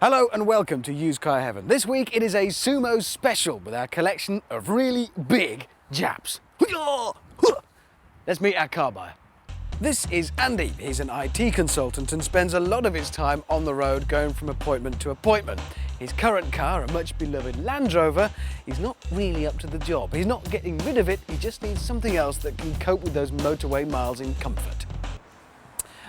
Hello and welcome to Used Car Heaven. This week it is a sumo special with our collection of really big Japs. Let's meet our car buyer. This is Andy. He's an IT consultant and spends a lot of his time on the road going from appointment to appointment. His current car, a much beloved Land Rover, is not really up to the job. He's not getting rid of it, he just needs something else that can cope with those motorway miles in comfort.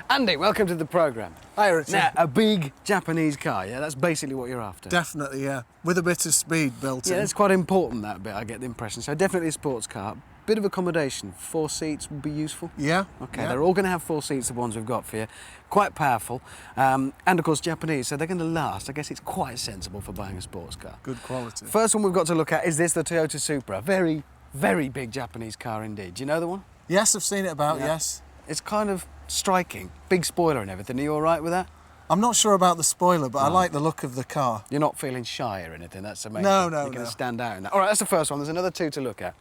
Andy, welcome to the programme. Hi, Richard. Now, a big Japanese car, yeah, that's basically what you're after. Definitely, yeah. With a bit of speed built in. Yeah, that's quite important, that bit, I get the impression. So definitely a sports car. Bit of accommodation, 4 seats would be useful. Yeah. Okay, yeah. They're all going to have 4 seats, the ones we've got for you. Quite powerful, and of course Japanese, so they're going to last. I guess it's quite sensible for buying a sports car. Good quality. First one we've got to look at is this, the Toyota Supra. Very, very big Japanese car indeed. Do you know the one? Yes, I've seen it about, Yeah. yes. It's kind of striking. Big spoiler and everything. Are you all right with that? I'm not sure about the spoiler, but I like the look of the car. You're not feeling shy or anything, that's the main No, thing. no, You're going no. to stand out in that. All right, that's the first one. There's another 2 to look at.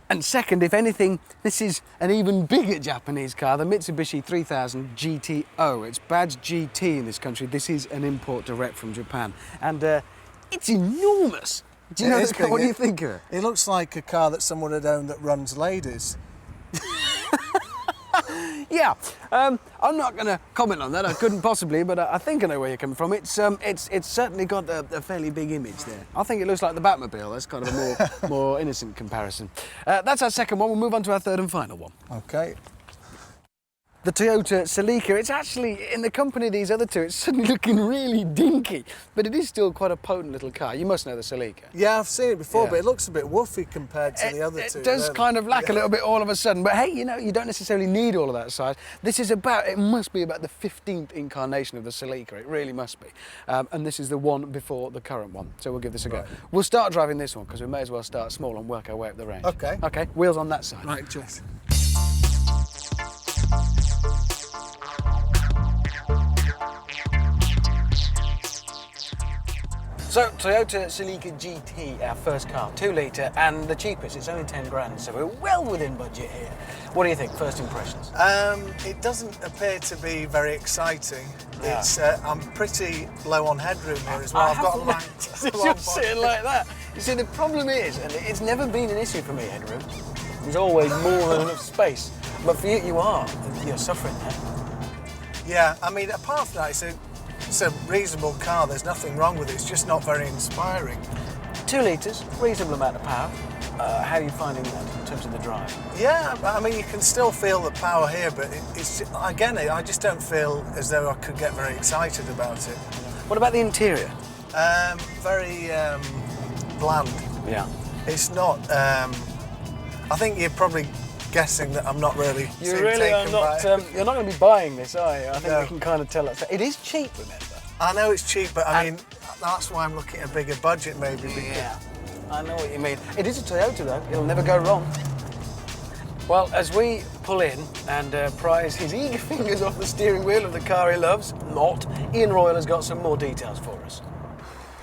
And second, if anything, this is an even bigger Japanese car, the Mitsubishi 3000 GTO. It's badged GT in this country. This is an import direct from Japan. And it's enormous. Do you know this car? What do you think of it? It looks like a car that someone had owned that runs ladies. Yeah, I'm not going to comment on that. I couldn't possibly, but I think I know where you're coming from. It's certainly got a fairly big image there. I think it looks like the Batmobile. That's kind of a more innocent comparison. That's our second one. We'll move on to our third and final one. Okay. The Toyota Celica. It's actually, in the company of these other two, it's suddenly looking really dinky, but it is still quite a potent little car. You must know the Celica. Yeah, I've seen it before, Yeah. but it looks a bit woofy compared to the other two. It does kind of lack a little bit all of a sudden, but hey, you know, you don't necessarily need all of that size. This is it must be about the 15th incarnation of the Celica. It really must be. And this is the one before the current one, so we'll give this a go. Right. We'll start driving this one, because we may as well start small and work our way up the range. Okay. Okay, wheels on that side. Right, just. So, Toyota Celica GT, our first car, 2 litre, and the cheapest, it's only 10 grand, so we're well within budget here. What do you think, first impressions? It doesn't appear to be very exciting. Yeah. It's I'm pretty low on headroom here as well. I've got a long It's just sitting like that. You see, the problem is, and it's never been an issue for me, headroom. There's always more than enough space. But for you, you're suffering there. Yeah, I mean, apart from that, it's a reasonable car. There's nothing wrong with it. It's just not very inspiring. 2 litres, reasonable amount of power. How are you finding that in terms of the drive? Yeah, I mean, you can still feel the power here, but I just don't feel as though I could get very excited about it. What about the interior? Very bland. Yeah. It's not. I think you're probably guessing that I'm not really. You too really are taken not. by it. You're not going to be buying this, are you? I think No. we can kind of tell that. It is cheap, remember? I know it's cheap, but I mean, that's why I'm looking at a bigger budget, maybe. Because Yeah, I know what you mean. It is a Toyota, though. It'll never go wrong. Well, as we pull in and prise his eager fingers off the steering wheel of the car he loves, Ian Royle has got some more details for us.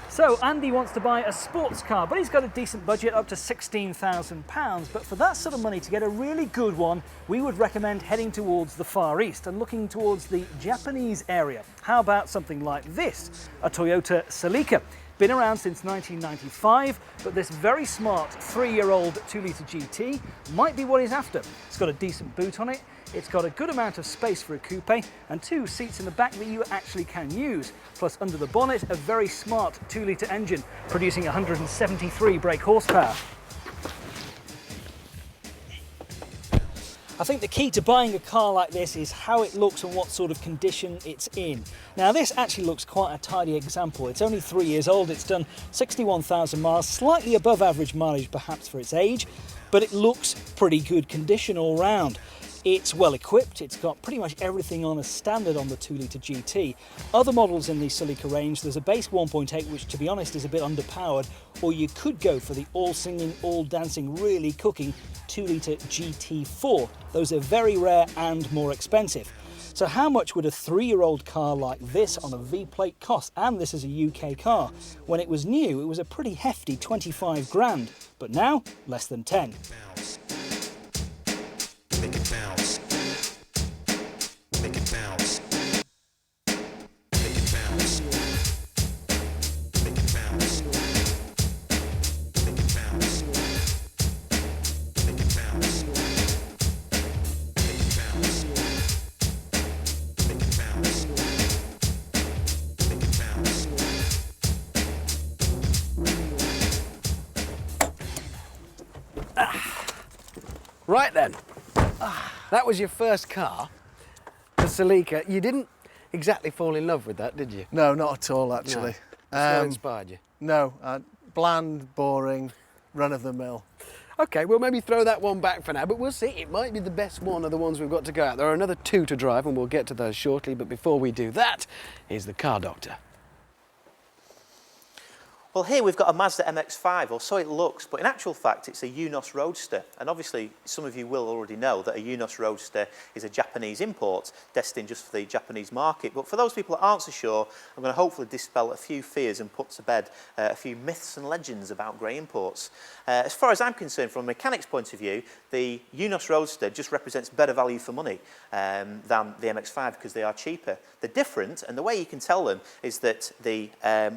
So Andy wants to buy a sports car, but he's got a decent budget up to £16,000. But for that sort of money, to get a really good one, we would recommend heading towards the Far East and looking towards the Japanese area. How about something like this, a Toyota Celica? Been around since 1995, but this very smart 3-year-old 2-litre GT might be what he's after. It's got a decent boot on it, it's got a good amount of space for a coupe, and 2 seats in the back that you actually can use. Plus, under the bonnet, a very smart 2-litre engine, producing 173 brake horsepower. I think the key to buying a car like this is how it looks and what sort of condition it's in. Now this actually looks quite a tidy example. It's only 3 years old, it's done 61,000 miles, slightly above average mileage perhaps for its age, but it looks pretty good condition all round. It's well equipped, it's got pretty much everything on as standard on the 2-litre GT. Other models in the Celica range, there's a base 1.8 which to be honest is a bit underpowered, or you could go for the all singing, all dancing, really cooking 2-litre GT4. Those are very rare and more expensive. So how much would a 3-year-old car like this on a V-plate cost? And this is a UK car. When it was new, it was a pretty hefty 25 grand, but now less than 10. Make it bounce. Make it bounce. Make it bounce. Right then, that was your first car, the Celica. You didn't exactly fall in love with that, did you? No, not at all, actually. No. It's not inspired you? No, bland, boring, run-of-the-mill. Okay, we'll maybe throw that one back for now, but we'll see. It might be the best one of the ones we've got to go out. There are another 2 to drive, and we'll get to those shortly. But before we do that, here's the car doctor. Well, here we've got a Mazda MX-5, or so it looks, but in actual fact it's a Yunos Roadster. And obviously some of you will already know that a Yunos Roadster is a Japanese import destined just for the Japanese market. But for those people that aren't so sure, I'm going to hopefully dispel a few fears and put to bed a few myths and legends about grey imports. As far as I'm concerned, from a mechanic's point of view, the Yunos Roadster just represents better value for money than the MX-5 because they are cheaper. They're different, and the way you can tell them is that the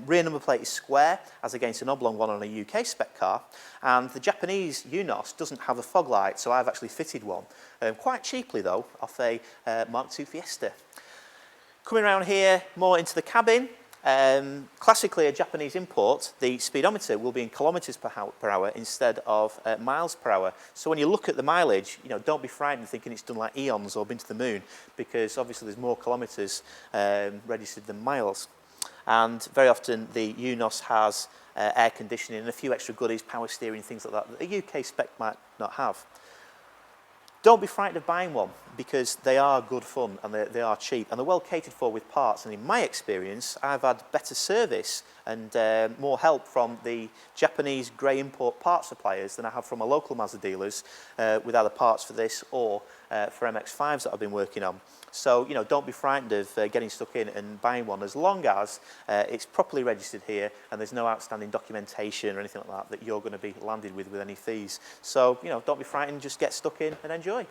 rear number plate is square, as against an oblong one on a UK spec car, and the Japanese Yunos doesn't have a fog light, so I've actually fitted one, quite cheaply though, off a Mark II Fiesta. Coming around here, more into the cabin, classically a Japanese import, the speedometer will be in kilometres per hour instead of miles per hour. So when you look at the mileage, you know, don't be frightened thinking it's done like eons or been to the moon, because obviously there's more kilometres registered than miles. And very often the Yunos has air conditioning and a few extra goodies, power steering, things like that a UK spec might not have. Don't be frightened of buying one, because they are good fun and they are cheap and they're well catered for with parts. And in my experience, I've had better service and more help from the Japanese grey import parts suppliers than I have from my local Mazda dealers with either parts for this or for MX-5s that I've been working on. So, you know, don't be frightened of getting stuck in and buying one, as long as it's properly registered here and there's no outstanding documentation or anything like that you're going to be landed with any fees. So, you know, don't be frightened, just get stuck in and enjoy.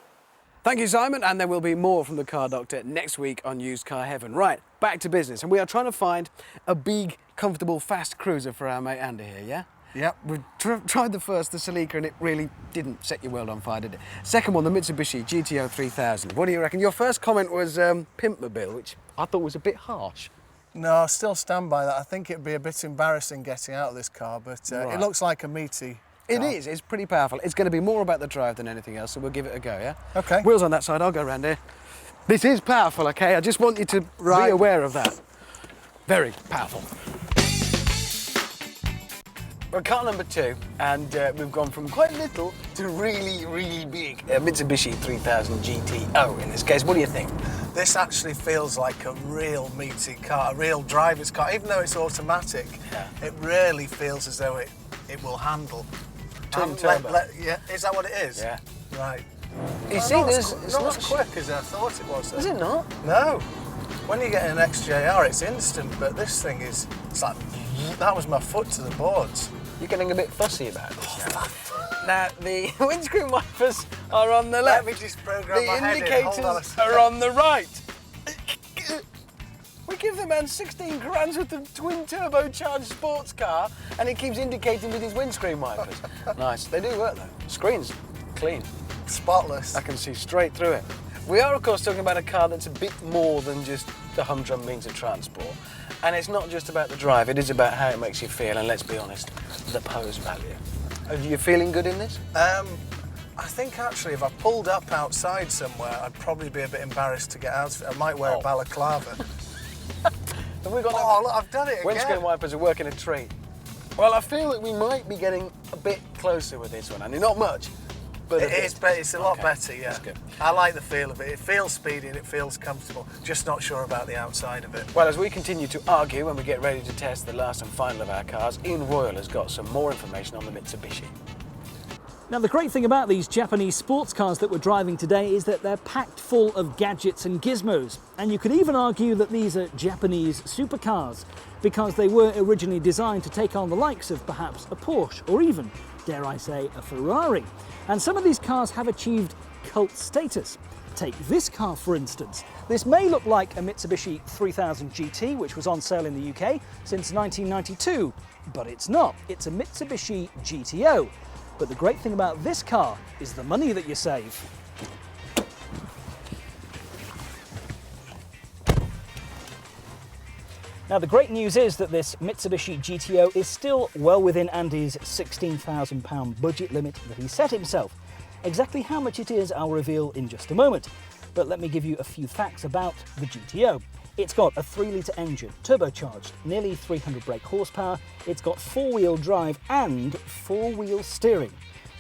Thank you, Simon, and there will be more from the car doctor next week on Used Car Heaven. Right, back to business, and we are trying to find a big, comfortable, fast cruiser for our mate Andy here, yeah? Yep. We tried the Celica, and it really didn't set your world on fire, did it? Second one, the Mitsubishi GTO 3000. What do you reckon? Your first comment was Pimpmobile, which I thought was a bit harsh. No, I still stand by that. I think it'd be a bit embarrassing getting out of this car, but Right. It looks like a meaty It car. is, it's pretty powerful. It's going to be more about the drive than anything else, so we'll give it a go, yeah? Okay. Wheels on that side, I'll go around here. This is powerful, okay? I just want you to be Right. aware of that. Very powerful. We're car number 2, and we've gone from quite little to really, really big. Mitsubishi 3000 GTO in this case. What do you think? This actually feels like a real meaty car, a real driver's car. Even though it's automatic, it really feels as though it will handle. Twin turbo. Yeah, is that what it is? Yeah. Right. You Well, see, not there's as, not as quick as I thought it was. Is it not? No. When you get an XJR, it's instant, but this thing is, it's like, that was my foot to the boards. You're getting a bit fussy about this now. Now, the windscreen wipers are on the left. Let me just program my The head in. Hold on a indicators second. are on the right. We give the man 16 grand worth of twin turbocharged sports car, and he keeps indicating with his windscreen wipers. Nice. They do work though. Screen's clean. Spotless. I can see straight through it. We are, of course, talking about a car that's a bit more than just the humdrum means of transport. And it's not just about the drive, it is about how it makes you feel, and let's be honest, the pose value. Are you feeling good in this? I think actually if I pulled up outside somewhere, I'd probably be a bit embarrassed to get out of it. I might wear a balaclava. Have we got Oh, look, I've done it again. windscreen wipers are working a treat. Well, I feel that we might be getting a bit closer with this one, Andy. Not much, but It is, but it's a lot Okay, better, yeah. that's good. I like the feel of it. It feels speedy and it feels comfortable. Just not sure about the outside of it. Well, as we continue to argue when we get ready to test the last and final of our cars, Ian Royle has got some more information on the Mitsubishi. Now, the great thing about these Japanese sports cars that we're driving today is that they're packed full of gadgets and gizmos. And you could even argue that these are Japanese supercars, because they were originally designed to take on the likes of perhaps a Porsche or even, dare I say, a Ferrari. And some of these cars have achieved cult status. Take this car, for instance. This may look like a Mitsubishi 3000 GT, which was on sale in the UK since 1992, but it's not. It's a Mitsubishi GTO. But the great thing about this car is the money that you save. Now, the great news is that this Mitsubishi GTO is still well within Andy's £16,000 budget limit that he set himself. Exactly how much it is, I'll reveal in just a moment. But let me give you a few facts about the GTO. It's got a 3-litre engine, turbocharged, nearly 300 brake horsepower. It's got 4-wheel drive and 4-wheel steering.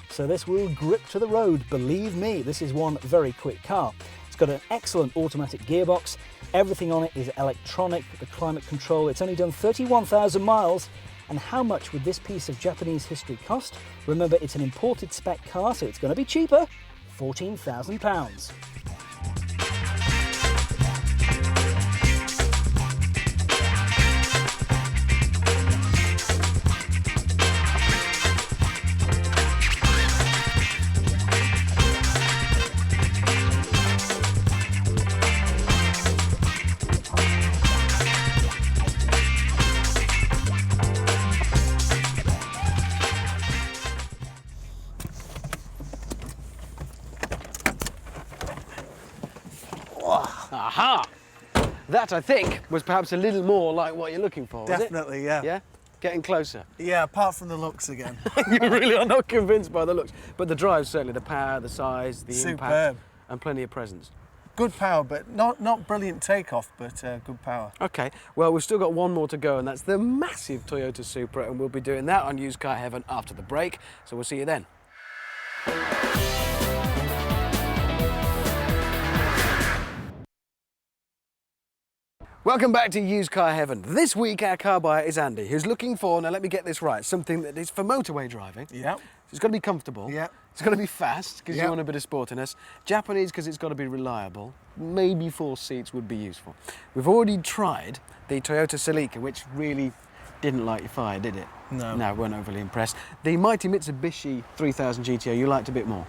So this will grip to the road, believe me. This is one very quick car. It's got an excellent automatic gearbox. Everything on it is electronic, the climate control. It's only done 31,000 miles. And how much would this piece of Japanese history cost? Remember, it's an imported spec car, so it's going to be cheaper. £14,000. Aha! That, I think, was perhaps a little more like what you're looking for, was it? Definitely, yeah. Yeah? Getting closer. Yeah, apart from the looks again. You really are not convinced by the looks. But the drive, certainly, the power, the size, the Superb. impact, and plenty of presence. Good power, but not brilliant takeoff, but good power. Okay, well, we've still got one more to go, and that's the massive Toyota Supra, and we'll be doing that on Used Car Heaven after the break, so we'll see you then. Welcome back to Used Car Heaven. This week our car buyer is Andy, who's looking for, now let me get this right, something that is for motorway driving. Yeah. It's got to be comfortable. Yeah. It's got to be fast, because Yeah. you want a bit of sportiness. Japanese, because it's got to be reliable. Maybe 4 seats would be useful. We've already tried the Toyota Celica, which really didn't light your fire, did it? No. No, weren't overly impressed. The mighty Mitsubishi 3000 GTO, you liked a bit more.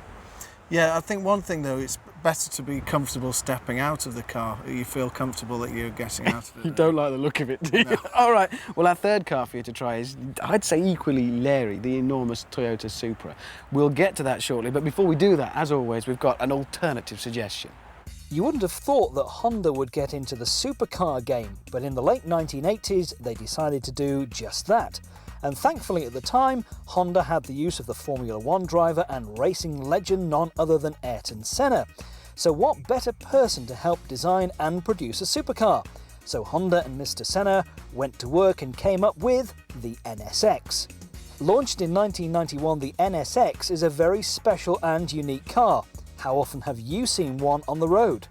Yeah, I think one thing though, it's better to be comfortable stepping out of the car. You feel comfortable that you're getting out of it. You don't like the look of it, do you? No. All right, well, our third car for you to try is, I'd say, equally leery, the enormous Toyota Supra. We'll get to that shortly, but before we do that, as always, we've got an alternative suggestion. You wouldn't have thought that Honda would get into the supercar game, but in the late 1980s, they decided to do just that. And thankfully at the time, Honda had the use of the Formula One driver and racing legend none other than Ayrton Senna. So what better person to help design and produce a supercar? So Honda and Mr. Senna went to work and came up with the NSX. Launched in 1991, the NSX is a very special and unique car. How often have you seen one on the road?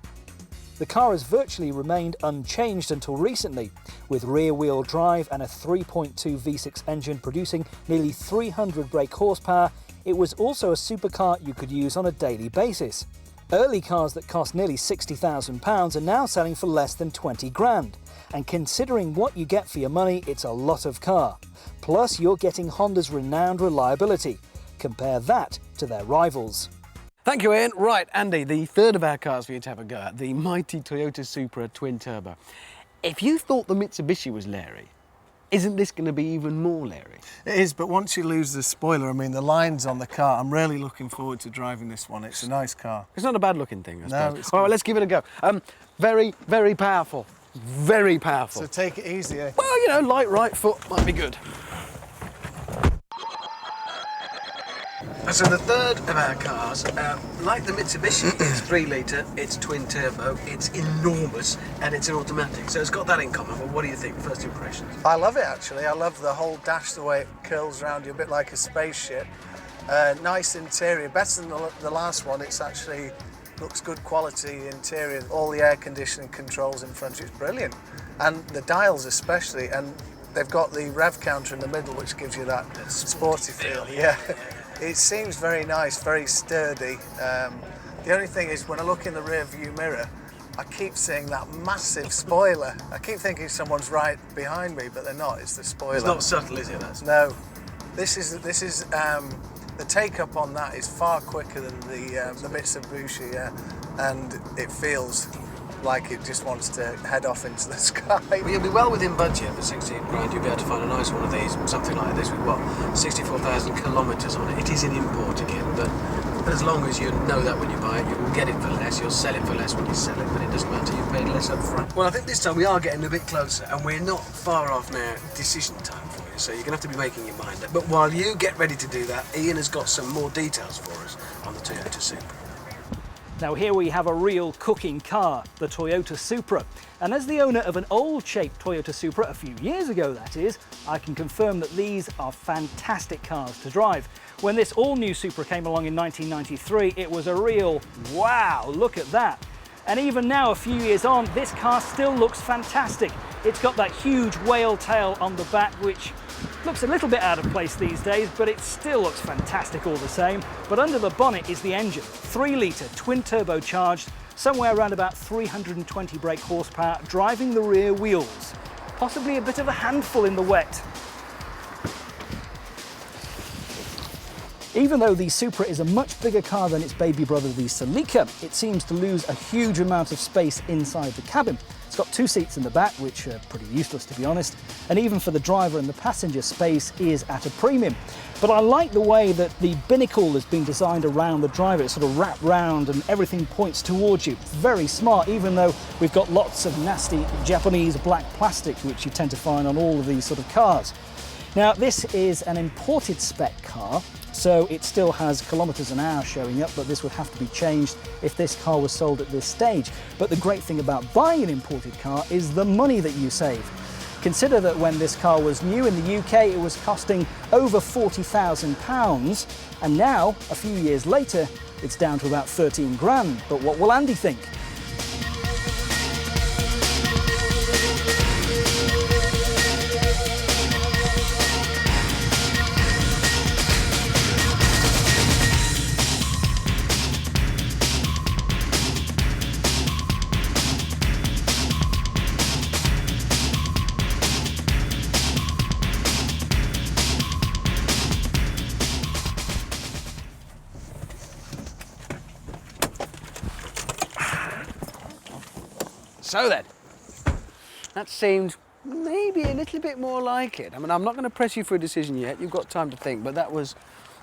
The car has virtually remained unchanged until recently, with rear-wheel drive and a 3.2 V6 engine producing nearly 300 brake horsepower. It was also a supercar you could use on a daily basis. Early cars that cost nearly £60,000 are now selling for less than 20 grand. And considering what you get for your money, it's a lot of car. Plus, you're getting Honda's renowned reliability. Compare that to their rivals. Thank you, Ian. Right, Andy, the third of our cars for you to have a go at, the mighty Toyota Supra Twin Turbo. If you thought the Mitsubishi was leery, isn't this going to be even more leery? It is, but once you lose the spoiler, I mean, the lines on the car, I'm really looking forward to driving this one. It's a nice car. It's not a bad looking thing, I suppose. it's All right, good. let's give it a go. Very, very powerful. Very powerful. So take it easy, eh? Well, you know, light right foot might be good. So the third of our cars, like the Mitsubishi, it's 3 litre, it's twin turbo, it's enormous, and it's an automatic. So it's got that in common. But what do you think? First impressions? I love it, actually. I love the whole dash, the way it curls around you, a bit like a spaceship. Nice interior, better than the last one. It's actually looks good quality interior. All the air conditioning controls in front, it's brilliant. And the dials especially, and they've got the rev counter in the middle, which gives you that sporty feel. Yeah. It seems very nice, very sturdy. The only thing is, when I look in the rear view mirror, I keep seeing that massive spoiler. I keep thinking someone's right behind me, but they're not. It's the spoiler. It's not subtle, is it? That's No, this is the take up on that is far quicker than the Mitsubishi, and it feels like it just wants to head off into the sky. Well, you'll be well within budget for 16 grand. You'll be able to find a nice one of these, something like this with what, 64,000 kilometres on it. It is an import again, but as long as you know that when you buy it, you will get it for less, you'll sell it for less when you sell it, but it doesn't matter, you've paid less up front. Well, I think this time we are getting a bit closer, and we're not far off now decision time for you, so you're going to have to be making your mind up. But while you get ready to do that, Ian has got some more details for us on the Toyota Supra. Now here we have a real cooking car, the Toyota Supra. And as the owner of an old-shaped Toyota Supra, a few years ago that is, I can confirm that these are fantastic cars to drive. When this all-new Supra came along in 1993, it was a real wow, look at that. And even now, a few years on, this car still looks fantastic. It's got that huge whale tail on the back, which looks a little bit out of place these days, but it still looks fantastic all the same. But under the bonnet is the engine, 3-litre, twin turbocharged, somewhere around about 320 brake horsepower, driving the rear wheels. Possibly a bit of a handful in the wet. Even though the Supra is a much bigger car than its baby brother, the Celica, it seems to lose a huge amount of space inside the cabin. It's got 2 seats in the back, which are pretty useless to be honest, and even for the driver and the passenger, space is at a premium. But I like the way that the binnacle has been designed around the driver. It's sort of wrapped round and everything points towards you. Very smart, even though we've got lots of nasty Japanese black plastic, which you tend to find on all of these sort of cars. Now, this is an imported spec car, so it still has kilometres an hour showing up, but this would have to be changed if this car was sold at this stage. But the great thing about buying an imported car is the money that you save. Consider that when this car was new in the UK, it was costing over £40,000, and now, a few years later, it's down to about 13 grand. But what will Andy think? So then, that seemed maybe a little bit more like it. I mean, I'm not going to press you for a decision yet, you've got time to think, but that was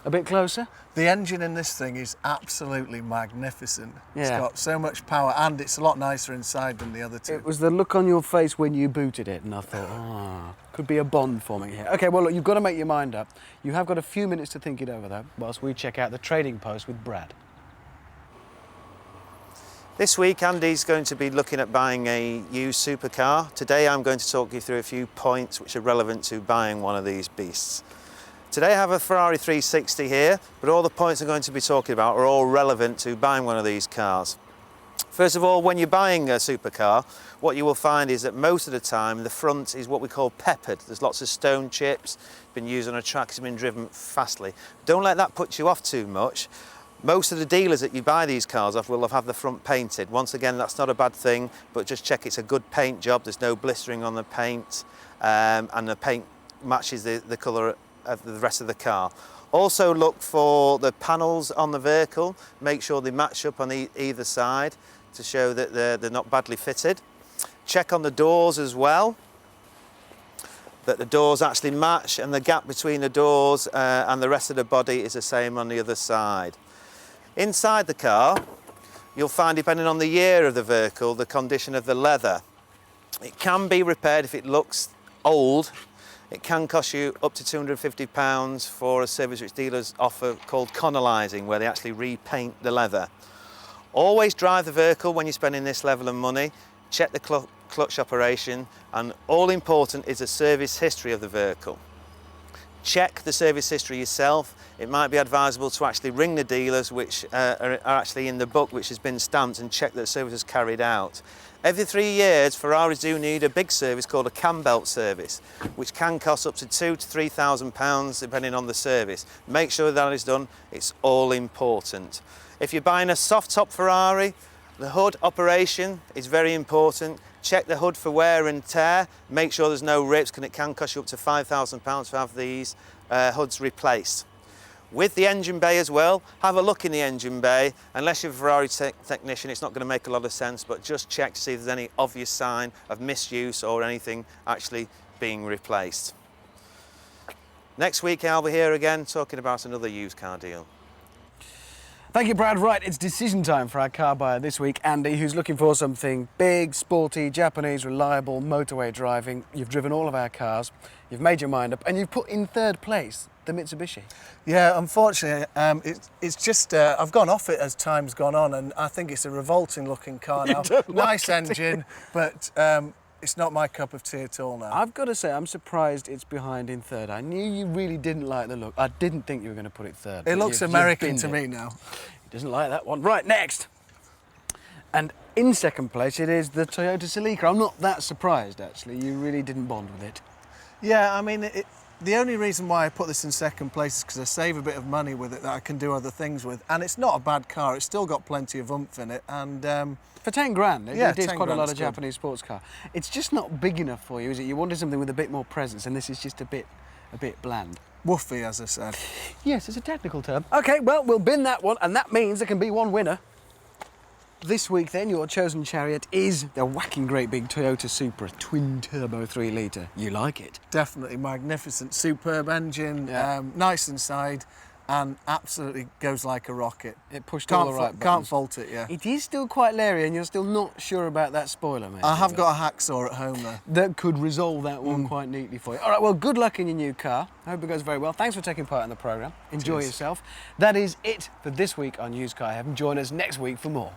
a bit closer. The engine in this thing is absolutely magnificent. Yeah. It's got so much power, and it's a lot nicer inside than the other two. It was the look on your face when you booted it, and I thought, could be a bond forming here. Okay, well, look, you've got to make your mind up. You have got a few minutes to think it over, though, whilst we check out the trading post with Brad. This week Andy's going to be looking at buying a used supercar. Today I'm going to talk you through a few points which are relevant to buying one of these beasts. Today I have a Ferrari 360 here, but all the points I'm going to be talking about are all relevant to buying one of these cars. First of all, when you're buying a supercar, what you will find is that most of the time the front is what we call peppered. There's lots of stone chips, been used on a track, it's been driven fastly. Don't let that put you off too much. Most of the dealers that you buy these cars off will have had the front painted. Once again, that's not a bad thing, but just check it's a good paint job. There's no blistering on the paint, and the paint matches the colour of the rest of the car. Also look for the panels on the vehicle. Make sure they match up on either side to show that they're not badly fitted. Check on the doors as well, that the doors actually match and the gap between the doors and the rest of the body is the same on the other side. Inside the car, you'll find, depending on the year of the vehicle, the condition of the leather. It can be repaired if it looks old. It can cost you up to £250 for a service which dealers offer called connelizing, where they actually repaint the leather. Always drive the vehicle when you're spending this level of money. Check the clutch operation, and all important is the service history of the vehicle. Check the service history yourself. It might be advisable to actually ring the dealers which are actually in the book which has been stamped, and check that the service is carried out. Every 3 years, Ferraris do need a big service called a cam belt service, which can cost up to £2,000 to £3,000 depending on the service. Make sure that is done, it's all important. If you're buying a soft top Ferrari, the hood operation is very important. Check the hood for wear and tear, make sure there's no rips, because it can cost you up to £5,000 to have these hoods replaced. With the engine bay as well, have a look in the engine bay. Unless you're a Ferrari technician, it's not going to make a lot of sense, but just check to see if there's any obvious sign of misuse or anything actually being replaced. Next week I'll be here again talking about another used car deal. Thank you, Brad. Right, it's decision time for our car buyer this week, Andy, who's looking for something big, sporty, Japanese, reliable, motorway driving. You've driven all of our cars, you've made your mind up, and you've put in third place the Mitsubishi. Yeah, unfortunately, it's just I've gone off it as time's gone on, and I think it's a revolting looking car now. Nice engine, but it's not my cup of tea at all now. I've got to say, I'm surprised it's behind in third. I knew you really didn't like the look. I didn't think you were going to put it third. It looks American to me now. He doesn't like that one. Right, next. And in second place, it is the Toyota Celica. I'm not that surprised, actually. You really didn't bond with it. Yeah, I mean, the only reason why I put this in second place is because I save a bit of money with it that I can do other things with. And it's not a bad car. It's still got plenty of oomph in it. And for 10 grand, yeah, it is 10 quite a lot grand's of good. Japanese sports car. It's just not big enough for you, is it? You wanted something with a bit more presence, and this is just a bit bland. woofy, as I said. Yes, it's a technical term. OK, well, we'll bin that one, and that means there can be one winner. This week, then, your chosen chariot is the whacking great big Toyota Supra twin-turbo 3-litre. You like it? Definitely magnificent, superb engine, Yeah. nice inside, and absolutely goes like a rocket. It pushed all the right Can't buttons. fault it, yeah. It is still quite leery, and you're still not sure about that spoiler, mate. I have got a hacksaw at home, though. That could resolve that one quite neatly for you. All right, well, good luck in your new car. I hope it goes very well. Thanks for taking part in the programme. Enjoy Cheers. yourself. That is it for this week on Used Car Heaven. Join us next week for more.